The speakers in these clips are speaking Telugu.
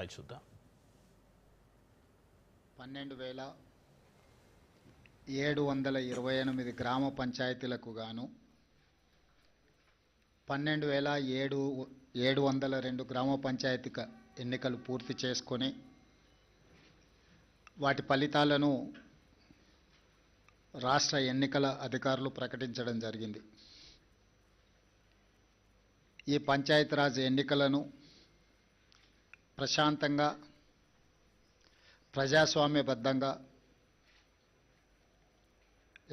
ఉన్నాయి చూద్దాం. 12,728 గ్రామ పంచాయతీలకు గాను 12,702 గ్రామ పంచాయతీ ఎన్నికలు పూర్తి చేసుకొని వాటి ఫలితాలను రాష్ట్ర ఎన్నికల అధికారులు ప్రకటించడం జరిగింది. ఈ పంచాయతీరాజ్ ఎన్నికలను ప్రశాంతంగా, ప్రజాస్వామ్యబద్ధంగా,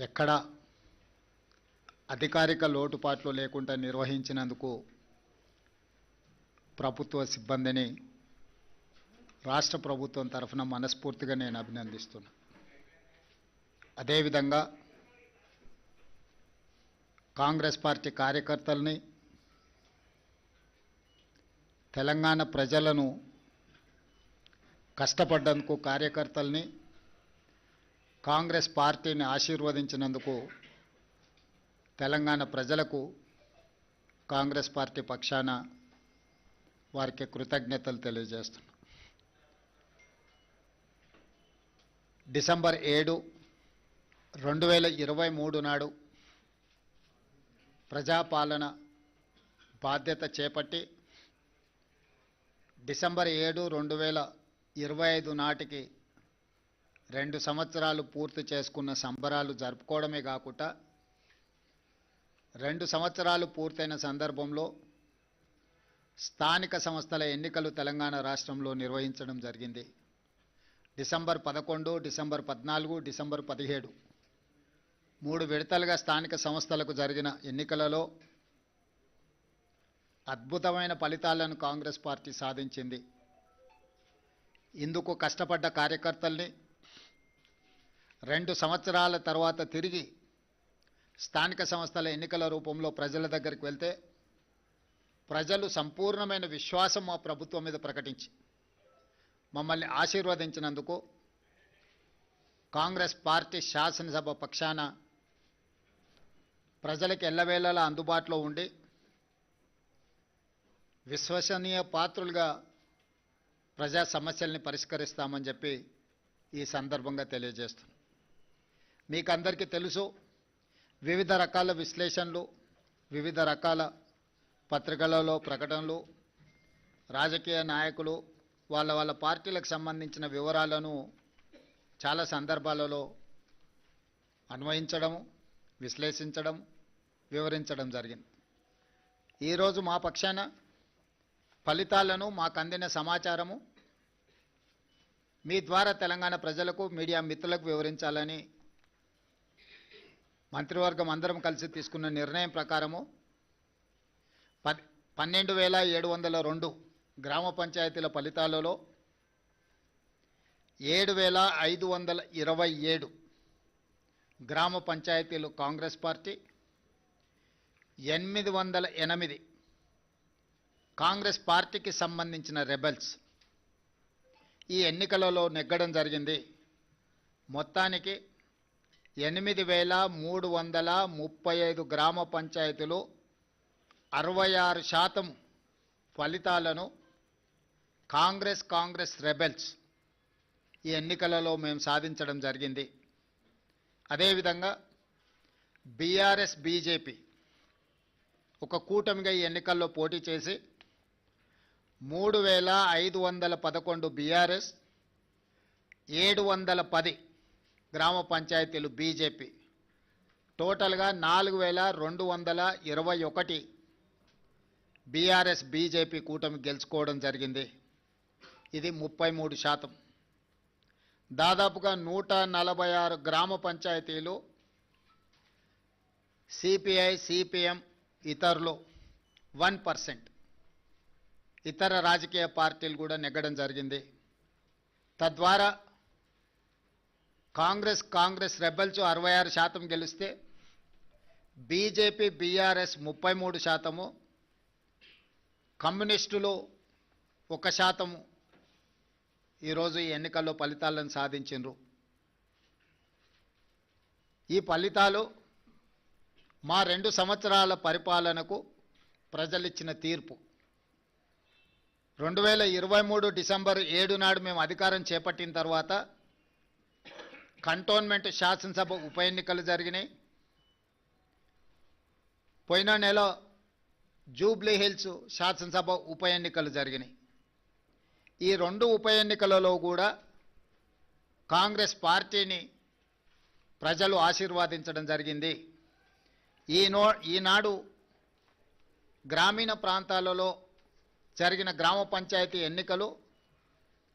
ఎక్కడ అధికారిక లోటుపాట్లు లేకుండా నిర్వహించినందుకు ప్రభుత్వ సిబ్బందిని రాష్ట్ర ప్రభుత్వం తరఫున మనస్ఫూర్తిగా నేను అభినందిస్తున్నా. అదేవిధంగా కాంగ్రెస్ పార్టీ కార్యకర్తల్ని, తెలంగాణ ప్రజలను కష్టపడ్డందుకు కార్యకర్తల్ని, కాంగ్రెస్ పార్టీని ఆశీర్వదించినందుకు తెలంగాణ ప్రజలకు కాంగ్రెస్ పార్టీ పక్షాన వారికి కృతజ్ఞతలు తెలియజేస్తున్నాను. డిసెంబర్ 7, 2023 నాడు ప్రజాపాలన బాధ్యత చేపట్టి డిసెంబర్ 7, 2025 నాటికి 2 సంవత్సరాలు పూర్తి చేసుకున్న సంబరాలు జరుపుకోవడమే కాకుండా 2 సంవత్సరాలు పూర్తయిన సందర్భంలో స్థానిక సంస్థల ఎన్నికలు తెలంగాణ రాష్ట్రంలో నిర్వహించడం జరిగింది. డిసెంబర్ 11, డిసెంబర్ 14, డిసెంబర్ 17 3 విడతలుగా స్థానిక సంస్థలకు జరిగిన ఎన్నికలలో అద్భుతమైన ఫలితాలను కాంగ్రెస్ పార్టీ సాధించింది. ఇందుకు కష్టపడ్డ కార్యకర్తల్ని 2 సంవత్సరాల తర్వాత తిరిగి స్థానిక సంస్థల ఎన్నికల రూపంలో ప్రజల దగ్గరికి వెళ్తే ప్రజలు సంపూర్ణమైన విశ్వాసం మా ప్రభుత్వం మీద ప్రకటించి మమ్మల్ని ఆశీర్వదించినందుకు కాంగ్రెస్ పార్టీ శాసనసభ పక్షాన ప్రజలకు ఎల్లవేళలా అందుబాటులో ఉండి విశ్వసనీయ పాత్రులుగా ప్రజా సమస్యల్ని పరిష్కరిస్తామని చెప్పి ఈ సందర్భంగా తెలియజేస్తున్నాను. మీకు అందరికీ తెలుసు, వివిధ రకాల విశ్లేషణలు, వివిధ రకాల పత్రికలలో ప్రకటనలు, రాజకీయ నాయకులు వాళ్ళ పార్టీలకు సంబంధించిన వివరాలను చాలా సందర్భాలలో అన్వయించడం, విశ్లేషించడం, వివరించడం జరిగింది. ఈరోజు మా పక్షాన ఫలితాలను, మాకు అందిన సమాచారము మీ ద్వారా తెలంగాణ ప్రజలకు, మీడియా మిత్రులకు వివరించాలని మంత్రివర్గం అందరం కలిసి తీసుకున్న నిర్ణయం ప్రకారము 12,702 గ్రామ పంచాయతీల ఫలితాలలో 7,527 గ్రామ పంచాయతీలు కాంగ్రెస్ పార్టీ, 808 కాంగ్రెస్ పార్టీకి సంబంధించిన రెబెల్స్ ఈ ఎన్నికలలో నెగ్గడం జరిగింది. మొత్తానికి 8,335 గ్రామ పంచాయతీలు 66% ఫలితాలను కాంగ్రెస్ రెబెల్స్ ఈ ఎన్నికలలో మేము సాధించడం జరిగింది. అదేవిధంగా బీఆర్ఎస్, బీజేపీ ఒక కూటమిగా ఈ ఎన్నికల్లో పోటీ చేసి 3,511 బీఆర్ఎస్, 710 గ్రామ పంచాయతీలు బీజేపీ, టోటల్గా 4,221 బీఆర్ఎస్ బీజేపీ కూటమి గెలుచుకోవడం జరిగింది. ఇది 33%. దాదాపుగా 146 గ్రామ పంచాయతీలు సిపిఐ, సిపిఎం, ఇతరులు 1%, ఇతర రాజకీయ పార్టీలు కూడా నెగ్గడం జరిగింది. తద్వారా కాంగ్రెస్ రెబెల్స్ 66% గెలిస్తే బీజేపీ, బీఆర్ఎస్ 33%, కమ్యూనిస్టులు 1% ఈరోజు ఈ ఎన్నికల్లో ఫలితాలను సాధించారు. ఈ ఫలితాలు మా 2 సంవత్సరాల పరిపాలనకు ప్రజలిచ్చిన తీర్పు. 2023 డిసెంబర్ 7 నాడు మేము అధికారం చేపట్టిన తర్వాత కంటోన్మెంట్ శాసనసభ ఉప ఎన్నికలు జరిగినాయి. పోయిన నెల జూబ్లీ హిల్స్ శాసనసభ ఉప ఎన్నికలు జరిగినాయి. ఈ రెండు ఉప ఎన్నికలలో కూడా కాంగ్రెస్ పార్టీని ప్రజలు ఆశీర్వాదించడం జరిగింది. ఈనాడు గ్రామీణ ప్రాంతాలలో జరిగిన గ్రామ పంచాయతీ ఎన్నికలు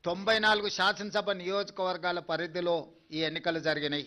94 శాసనసభ నియోజకవర్గాల పరిధిలో ఈ ఎన్నికలు జరిగినాయి.